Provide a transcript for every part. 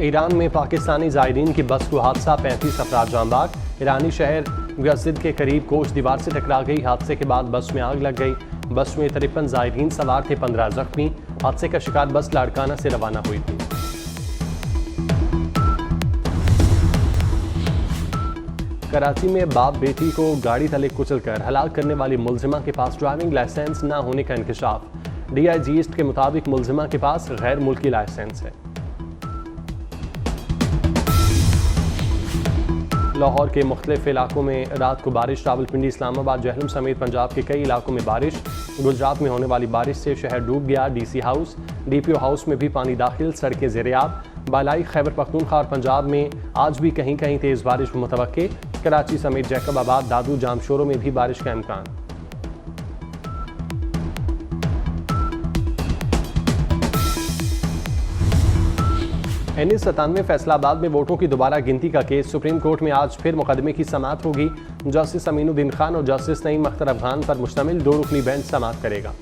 Iran में पाकिस्तानी ज़ायरीन की बस को हादसा, 35 अफराद जान बाग। ईरानी शहर गज़िद के करीब कोच दीवार से टकरा गई। हादसे के बाद बस में आग लग गई। बस में 53 ज़ायरीन सवार थे, 15 जख्मी। हादसे का शिकार बस लाड़काना से रवाना हुई थी। कराची में बाप बेटी को गाड़ी तले कुचलकर हलाक करने वाली मुलजिमा के पास ड्राइविंग लाइसेंस न होने का इंकशाफ। DIG ईस्ट के मुताबिक मुलजिमा के पास गैर मुल्की लाइसेंस है। लाहौर के मुख्तलिफ इलाकों में रात को बारिश। रावलपिंडी, इस्लामाबाद, जहलम समेत पंजाब के कई इलाकों में बारिश। गुजरात में होने वाली बारिश से शहर डूब गया। DC हाउस, DPO हाउस में भी पानी दाखिल। सड़कें ज़ेर-ए-आब। बालाई खैबर पख्तूनख्वा और पंजाब में आज भी कहीं कहीं तेज़ बारिश मुतवक्के। कराची समेत जैकबाबाद, दादू, जामशोरों में भी बारिश का इम्कान। NH97 फैसलाबाद में वोटों की दोबारा गिनती का केस। सुप्रीम कोर्ट में आज फिर मुकदमे की समाअत होगी। जस्टिस अमीनुद्दीन खान और जस्टिस नईम अख्तर अफगान पर मुश्तमिल 2 रुकनी बेंच समाअत करेगा।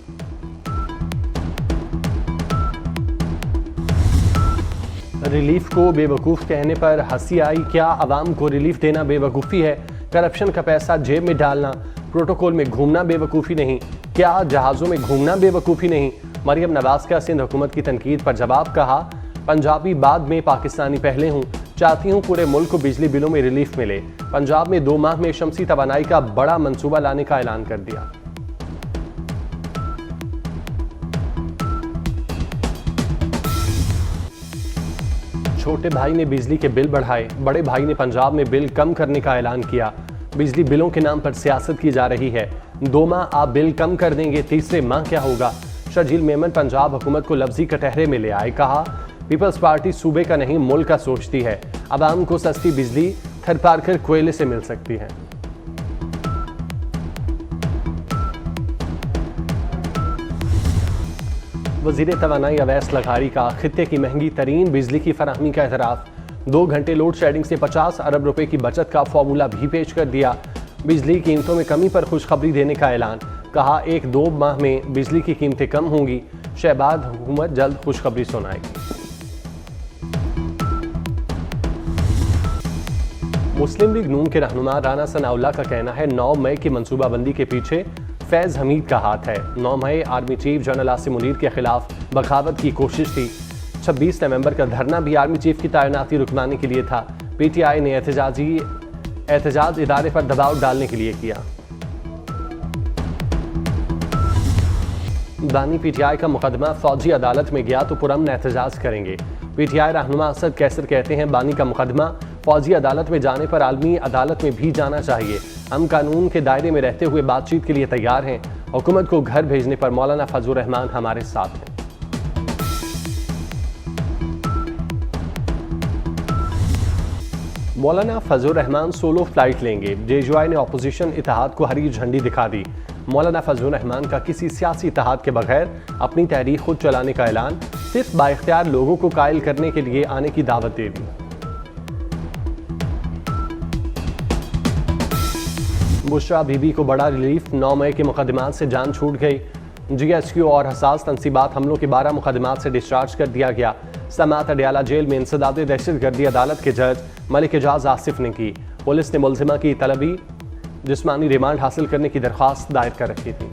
रिलीफ को बेवकूफ़ कहने पर हंसी आई। क्या अवाम को रिलीफ देना बेवकूफ़ी है? करप्शन का पैसा जेब में डालना, प्रोटोकॉल में घूमना बेवकूफ़ी नहीं? क्या जहाज़ों में घूमना बेवकूफ़ी नहीं? मरियम नवाज का सिंध हुकूमत की तनकीद पर जवाब। कहा, पंजाबी बाद में, पाकिस्तानी पहले हूँ। चाहती हूँ पूरे मुल्क को बिजली बिलों में रिलीफ मिले। पंजाब में 2 माह में शमसी तवानाई का बड़ा मंसूबा लाने का ऐलान कर दिया। छोटे भाई ने बिजली के बिल बढ़ाए। बड़े भाई ने पंजाब में बिल कम करने का ऐलान किया। बिजली बिलों के नाम पर सियासत की जा रही है। 2 माह आप बिल कम कर देंगे, तीसरे माह क्या होगा? शर्जील मेमन पंजाब हुकूमत को लफ्जी कटहरे में ले आए। कहा, पीपल्स पार्टी सूबे का नहीं मुल्क का सोचती है। अवाम को सस्ती बिजली थरपारकर कोयले से मिल सकती है। वज़ीर तवानाई अवैस लघारी का खित्ते की महंगी तरीन बिजली की फराहमी का एतराफ़। 2 घंटे लोड शेडिंग से 50 अरब रुपए की बचत का फॉर्मूला भी पेश कर दिया। बिजली कीमतों में कमी पर खुशखबरी देने का ऐलान। कहा, 1-2 माह में बिजली की कीमतें कम होंगी। शहबाज हुकूमत जल्द खुशखबरी सुनाएगी। मुस्लिम लीग नून के रहनुमा राना सनाउल्लाह का कहना है, 9 मई की मनसूबाबंदी के पीछे फैज़ हमीद का हाथ है। 9 मई army chief general Asim Munir के खिलाफ बगावत की कोशिश थी। 26 नवंबर का धरना भी आर्मी चीफ की तैनाती रुकवाने के लिए था। PTI ने एहतजाज इदारे पर दबाव डालने के लिए किया। बानी PTI का मुकदमा फौजी अदालत में गया तो पुरअमन एहतजाज करेंगे। PTI रहनुमा असद कैसर कहते हैं, बानी का मुकदमा फौजी अदालत में जाने पर आलमी अदालत में भी जाना चाहिए। हम कानून के दायरे में रहते हुए बातचीत के लिए तैयार हैं। हुकूमत को घर भेजने पर मौलाना फजलुर रहमान हमारे साथ हैं। मौलाना फजलुर रहमान सोलो फ्लाइट लेंगे। JUI ने अपोजिशन इत्तेहाद को हरी झंडी दिखा दी। मौलाना फजलुर रहमान का किसी सियासी इत्तेहाद के बगैर अपनी तहरीक खुद चलाने का ऐलान। सिर्फ बाइख्तियार लोगों को कायल करने के लिए आने की दावत दे दी। बुशरा बीबी को बड़ा रिलीफ। 9 मई के मुकदमात से जान छूट गई। GSQ और हसास तनसीबात हमलों के 12 मुकदमात से डिस्चार्ज कर दिया गया। समात अडयाला जेल में इंसदाद दहशतगर्दी अदालत के जज मलिक एजाज आसिफ ने की। पुलिस ने मुलजिमा की तलबी जिस्मानी रिमांड हासिल करने की दरख्वास्त दायर कर रखी थी।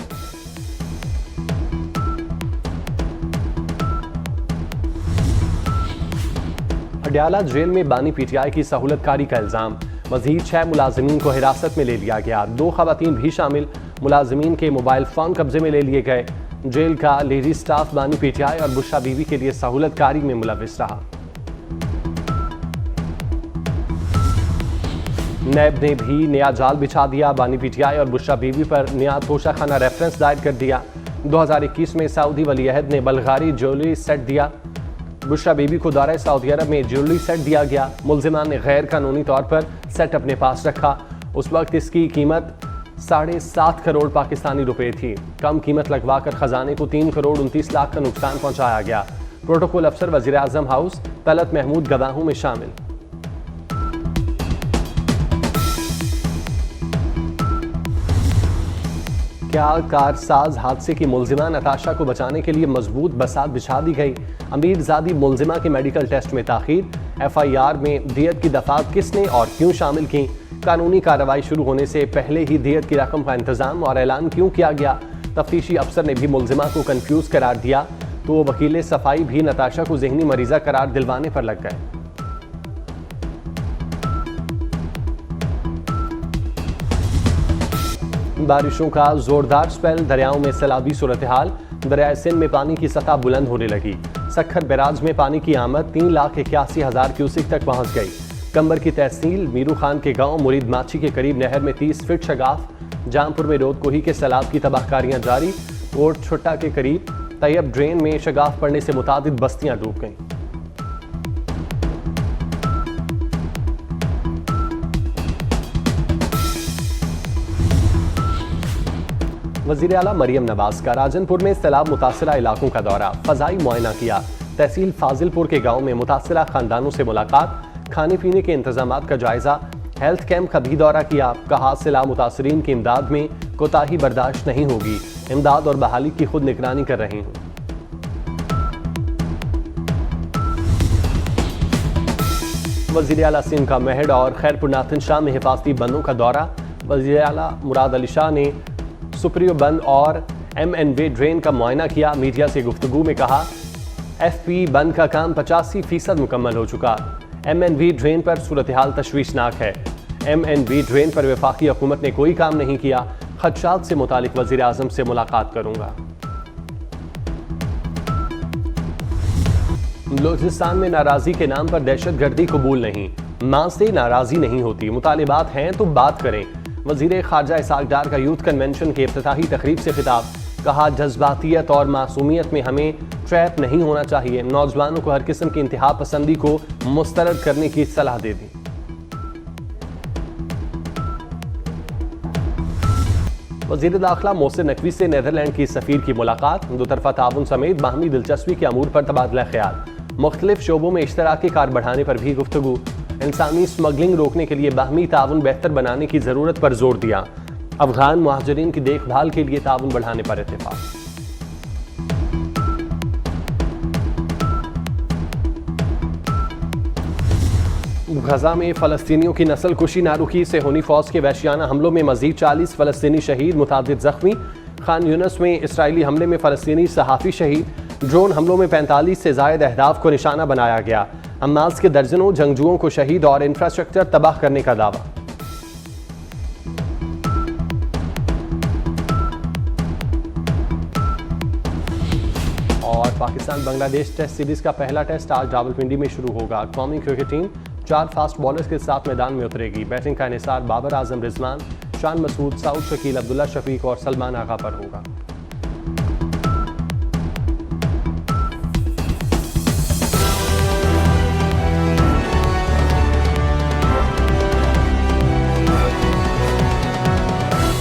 अडयाला जेल में बानी PTI की सहूलतकारी का इल्जाम। मजीद 6 मुलाजिमीन को हिरासत में ले लिया गया। 2 खवातीन भी शामिल। मुलाजिमीन के मोबाइल फ़ोन कब्जे में ले लिए गए। जेल का लेडी स्टाफ बानी PTI और बुशरा बीवी के लिए सहूलतकारी में मुलविस रहा। नैब ने भी नया जाल बिछा दिया। बानी PTI और बुशरा बीवी पर नया तोशाखाना रेफरेंस दायर कर दिया। 2021 में सऊदी वली अहद ने बल्गारी ज्वेलरी सेट दिया। बुशरा बीबी को दौरा सऊदी अरब में ज्वेलरी सेट दिया गया। मुलजिमान ने गैर कानूनी तौर पर सेट अपने पास रखा। उस वक्त इसकी कीमत 7.5 करोड़ पाकिस्तानी रुपए थी। कम कीमत लगवाकर खजाने को 3 करोड़ 29 लाख का नुकसान पहुंचाया गया। प्रोटोकॉल अफसर वजीर आजम हाउस तलत महमूद गवाहों में शामिल। क्या कारसाज हादसे की मुलजिमा नताशा को बचाने के लिए मजबूत बसात बिछा दी गई। अमीरजादी मुलजिमा के मेडिकल टेस्ट में ताखीर। FIR में दियत की दफात किसने और क्यों शामिल की। कानूनी कार्रवाई शुरू होने से पहले ही दियत की रकम का इंतजाम और ऐलान क्यों किया गया। तफ्तीशी अफसर ने भी मुलजिमा को कंफ्यूज करार दिया तो वकील सफाई भी नताशा को जहनी मरीजा करार दिलवाने पर लग गए। बारिशों का जोरदार स्पेल, दरियाओं में सैलाबी सूरत हाल। दरियाए सिंध में पानी की सतह बुलंद होने लगी। सखर बैराज में पानी की आमद 3,81,000 क्यूसिक तक पहुंच गई। कंबर की तहसील मीरू खान के गांव मुरीद माची के करीब नहर में 30 फीट शगाफ। जामपुर में रोद कोही के सैलाब की तबाहकारियां जारी। कोट छुट्टा के करीब तैयब ड्रेन में शगाफ पड़ने से मुतादिद बस्तियां डूब गईं। वज़ीर आला मरियम नवाज का राजनपुर में सैलाब मुतासिरा इलाकों का दौरा, फजाई मुआयना किया। तहसील फाजिलपुर के गांव में मुतासिरा खानदानों से मुलाकात, खाने पीने के इंतजामात का जायजा। हेल्थ कैंप का भी दौरा किया। कहा सैलाब मुतासरीन की इमदाद में कोताही बर्दाश्त नहीं होगी। इमदाद और बहाली की खुद निगरानी कर रही हूँ। वज़ीर आला सिंध का महड और खैरपुर नाथन शाह में हिफाजती बंदों का दौरा। वज़ीर आला मुराद अली शाह ने सुप्रियो बंद और MNV ड्रेन का मुआयना किया। मीडिया से गुफ्तगू में कहा FP बंद का काम 85% मुकम्मल हो चुका। MNV ड्रेन पर सूरत हाल तशवीशनाक है। MNV ड्रेन पर वफाकी हुकूमत ने कोई काम नहीं किया। खदशात से मुतालिक वज़ीर आज़म से मुलाकात करूंगा। बलूचिस्तान में नाराजी के नाम पर दहशत गर्दी कबूल नहीं। मां से नाराजी नहीं होती, मुतालिबात हैं तो बात करें। वज़ीर ख़ारजा इसाक डार का यूथ कन्वेंशन के इफ्तिताही तकरीब से खिताब। कहा जज्बातियत और मासूमियत में हमें ट्रैप नहीं होना चाहिए। नौजवानों को हर किस्म की इंतहा पसंदी को मुस्तरद करने की सलाह दे दी। वज़ीर दाखिला मोहसिन नकवी से नीदरलैंड की सफ़ीर की मुलाकात। दो तरफा ताउन समेत बाहमी दिलचस्पी के अमूर पर तबादला ख्याल। मुख्तलिफ शोबों में इश्तराकी कार बढ़ाने पर भी गुफ्तगू। इंसानी स्मगलिंग रोकने के लिए बाहमी ताउन बेहतर बनाने की ज़रूरत पर जोर दिया। अफगान मुहाजिरीन की देखभाल के लिए ताउन बढ़ाने पर इत्तेफाक। गजा में फ़लस्तीनियों की नस्ल कुशी ना रुकी से होनी फौज के वहशियाना हमलों में मजीद 40 फ़लस्तीनी शहीद, मुतादिद जख्मी। खान यूनस में इसराइली हमले में फ़लस्तीनी सहाफ़ी शहीद। ड्रोन हमलों में 45 से ज़ायद अहदाफ को निशाना बनाया गया। हमास के दर्जनों जंगजुओं को शहीद और इंफ्रास्ट्रक्चर तबाह करने का दावा। और पाकिस्तान बांग्लादेश टेस्ट सीरीज का पहला टेस्ट आज रावलपिंडी में शुरू होगा। कौमी क्रिकेट टीम 4 फास्ट बॉलर्स के साथ मैदान में उतरेगी। बैटिंग का इन्हिसार बाबर आजम, रिजवान, शान मसूद, साउद शकील, अब्दुल्ला शफीक और सलमान आगा पर होगा।